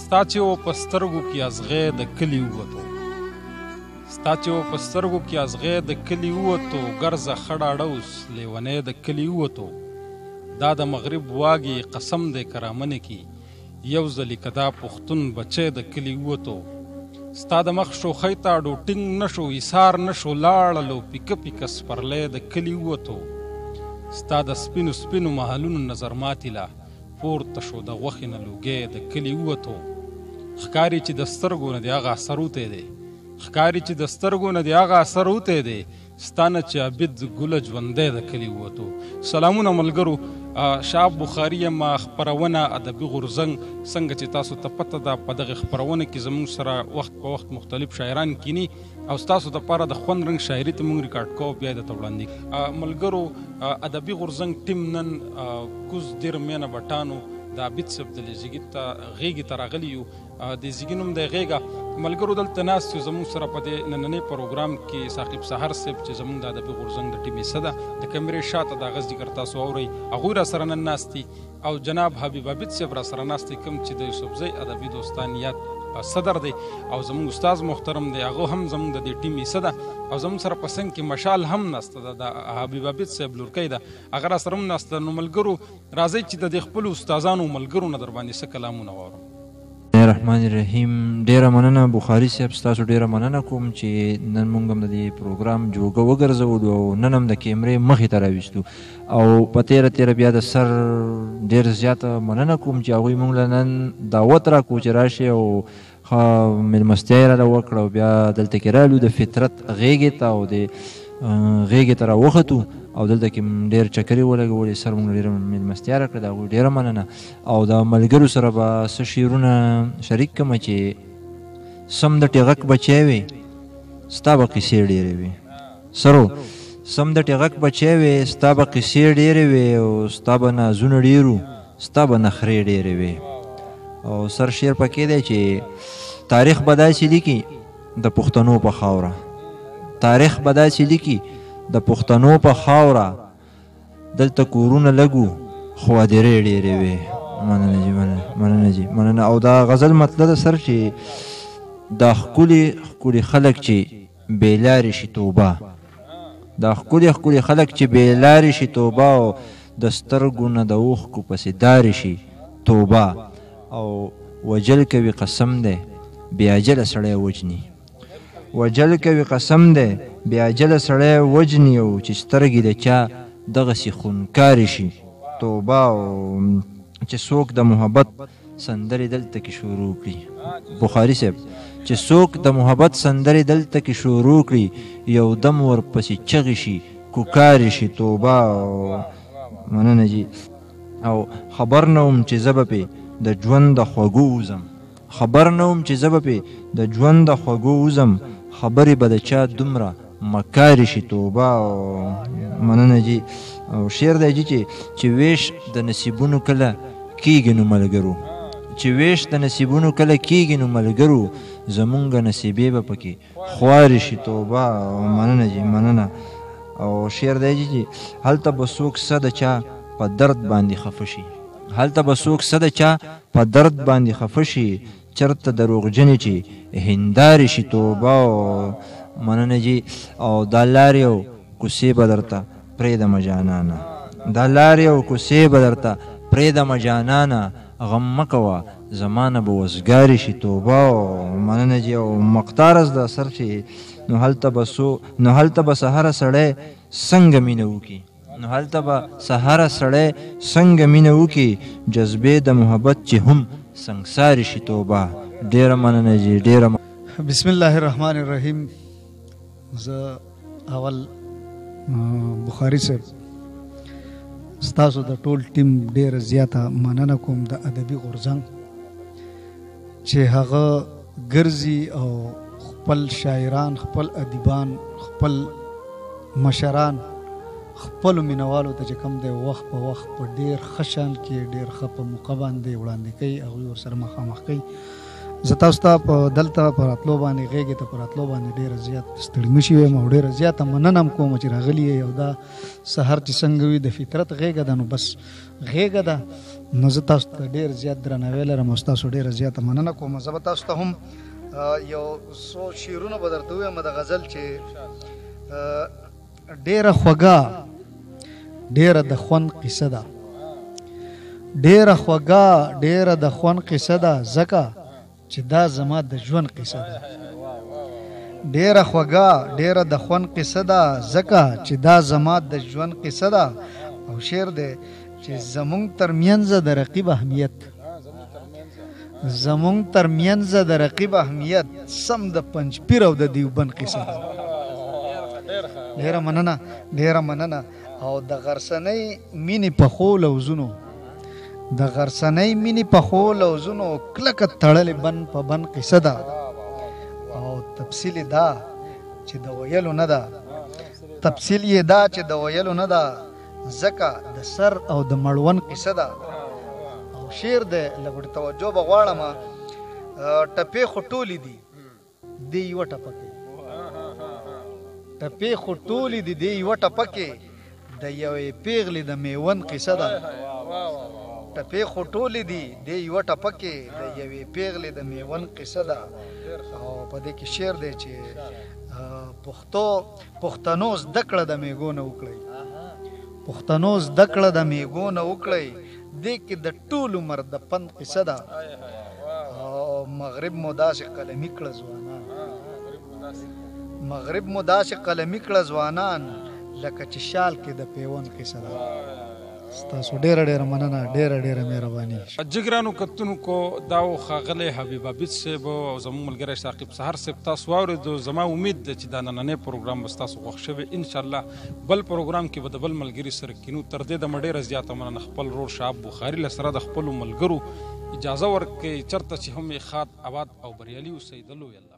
ستا چې و په سترګو کې ازغی د کلي ووتو ستا چې و په سترګو کې ازغی د کلي ووتو ګرځه ښه ډاډه اوس لیونی د کلي ووتو دا د مغرب واګې قسم دی که رامنې کې یو ځلې که دا پښتون بچی د کلي ووتو ستا د مخ شوخۍ ته ډوټینګ نه شو ایثار نه شو لاړلو پیکه پیکه سپرلی د کلي ووتو ستا د سپینو سپینو محلونو نظر ماتې لا پورته شو د غوښې نه لوګی د کلي ووتو ښکاري چې د سترګو نه د هغه اثر وتی دی ښکاري چې د سترګو نه د هغه اثر وتی دی ستا نه چې عبید ګله ژوندی د کلي ووتو. سلامونه ملګرو، شاه بخاري یم خپرونه ادبي غورځنګ. څنګه چې تاسو ته پته ده په دغه خپرونه کې زموږ سره وخت په وخت مختلف شاعران کینی او ستاسو دپاره د خوند رنګ شاعري ته موږ ریکارډ کوو بیا یې درته وړاندې. ملګرو، ادبي غورځنګ ټیم نن کوز ډېر مینه بټانو د عابد صاحب د زیږي ته غېږې ته راغلي یو. د زیږي نوم دی غېږه. ملګرو دلته ناست یو زموږ سره په دې نننۍ پروګرام کې ثاقب سحر صاحب چې زموږ د ادبي غورځنګ د ټیم حصه ده، د کیمرې شاته د هغه ذکر تاسو اورئ، هغوی را سره نن ناست دي او جناب حبیب عابد صاحب را سره ناست دی کوم چې د یوسفزۍ ادبي دوستان یاد صدر دی او زموږ استاد محترم دی، هغه هم زموږ د دې ټیم حصه ده او زموږ سره په څنګ کې مشال هم ناسته ده، د حبیب عابد صاحب لورکی ده، هغه را سره هم ناسته. نو ملګرو راځئ چې د دې خپلو استادانو ملګرو نه در باندې څه کلامونه واورم. الرحمن الرحیم. ډیره مننه بخاري صاحب، ستاسو ډیره مننه کوم چې نن موږ هم د دې پروګرام جوګه وګرځولو او نن هم د کیمرې مخې ته راویستو او په تیره بیا د سر ډیر زیاته مننه کوم چې هغوی موږ له نن دعوت راکړو چې راشي او مېلمستیا یې راله وکړه او بیا دلته کې رالو د فطرت غېږې ته او د غېږې ته راوختو او دلته کې ډېر چکرې ولګولې، سر موږ ډېره مېلمستیا راکړه، د هغوی ډېره مننه. او د ملګرو سره به څه شعرونه شریک کړمه چې سم د ټېغک بچی وې ستا به قیسې ډېرې وې، سرو سم د ټېغک بچی وې ستا به قیسې ډېرې وې او ستا به نازونه ډېرو ستا به نخرې ډېرې وې. او سر شعر پکې دی چې تاریخ به داسې لیکي د پښتنو په خاوره، تاریخ به داسې لیکي د پښتنو په خاوره، دلته کورونه لګو خو هدیرې ډېرې وې. مننه جي، مننه جي، مننه. او دا غزل مطلب ده سر چې دا ښکلي خلک چې بېلارې شي توبه، دا ښکلي خلک چې بېلارې شي توبه او د سترګو نه د اوښکو پسې دارې شي توبه. او وجل کوي قسم دی بې اجله سړی وجني، وجل کوي قسم دی بې اجله سړی وجني او چې سترګې د چا دغسې خونکارې شي توبه. او چې څوک د محبت سندرې دلته کې شروع کړي، بخاري صاحب، چې څوک د محبت سندرې دلته کې شروع کړي یو دم ورپسې چغې شي کوکارې شي توبه. او مننه جي. او خبر نه وم چې زه به پې د ژوند د خوږو وزم، خبر نه وم چې زه به پې د ژوند د خوږو وزم، خبرې به د چا دومره مکارې شي توبه. او مننه جي. او شعر دی جي چې ویش د نصیبونو کله کېږي نو ملګرو، چې ویش د نصیبونو کله کېږي نو ملګرو، زمونږ نصیبې به پکې خوارې شي توبه. او مننه جي، مننه. او شعر دی جي چې هلته به څوک څه د چا په درد باندې خفه شي، هلته به څوک څه د چا په درد باندې خفه شي، چرته دروغجنې چې هندارې شي توبه. او مننه جي. او دا لارې او کوڅې به درته پرېږدمه جانانه، دا لارې او کوڅې به درته پرېږدمه جانانه، غم مه کوه زما نه به وزګارې شي توبه. او مننه جي. او مقتارز د سر چې نو هلته به سهره سړی څنګه مینه وکړي، نو هلته به سهره سړی څنګه مینه وکړي، جذبې د محبت چې هم سنګسارې شي توبه. ډېره مننه جي، ډېره. بسم الله الرحمن الرحیم. زه اول بخاري صاحب ستاسو د ټول ټیم ډېره زیاته مننه کوم د ادبي غورځنګ چې هغه ګرځي او خپل شاعران، خپل ادیبان، خپل مشران، خپلو مینوالو ته چې کوم دی وخت په وخت په ډېر ښه شان کې ډېر ښه په موقع باندې وړاندې کوي، هغوی ورسره مخامخ کوي. زه تاسو ته په دلته په راتلو باندې غېږې ته په راتلو باندې ډېره زیات ستړي مشي یم او ډېره زیاته مننه هم کوم چې راغلي یې. او دا سهار چې څنګه وي د فطرت غېږه ده، نو بس غېږه ده، نو زه تاسو ته ډېر زیات درناوی لرم او ستاسو ډېره زیاته مننه کوم. زه به تاسو ته هم یو څو شعرونه به درته ووایم د غزل چې ډېره خوږه ډېره د خوند قصه ده، ډېره خوږه ډېره د خوند قصه ده، ځکه چې دا زما د ژوند قصه ده. ډېره خوږه ډېره د خوند قصه ده، ځکه چې دا زما د ژوند قصه ده. او شعر دی چې زمونږ ترمنځ د رقیب اهمیت، زمونږ ترمنځ د رقیب اهمیت سم د پنجپیر او د دیوبند قصه ده. ډېره مننه، ډېره مننه. او د غرسنۍ مینې پخو لوزونو، د غرسنۍ مینې پخو لوزونو کلکه تړلې بند په بند قصه ده. او تفصیل یې دا چې د ویلو نه ده، تفصیل یې دا چې د ویلو نه ده، ځکه د سر او د مړوند قصه ده. او شعر دی لږ توجه به غواړم، ټپې خو ټولې دي دې یوه ټپه کې، ټپې خو ټولې دي دې یوه ټپه کې، د یوې پیغلې د میوند قصه ده. ټپې خو ټولې دي دې یوه ټپه کې، د یوې پیغلې د میوند قصه ده. او په دې کې شعر دی چې پښتنو زده کړه د میږو نه وکړئ، پښتنو زده کړه د میږو نه وکړئ، دې کې د ټول عمر د پند قصه ده. او مغرب مو داسې قلمي کړه ځوانان، مغرب مو داسې قلمي کړه ځوانان، لکه چې شال کې د پیوند قصه ده. ستاسو ډېره ډېره مننه، ډېره ډېره مهرباني. جګرانو کتونکو دا و ښاغلی حبیب عابد صاحب او زموږ ملګری ثاقب سهار صاحب تاسو واورېدو. زما امید ده چې دا نننی پروګرام به ستاسو خوښ شوی. انشاءالله بل پروګرام کې به د بل ملګري سره کینو. تر دې دمه ډېره زیاته مننه خپل ورور شهاب بخاري له سره د خپلو ملګرو اجازه ورکړئ چېرته چې هم یې ښاد آباد او بریالي اوسئ. د لوی الله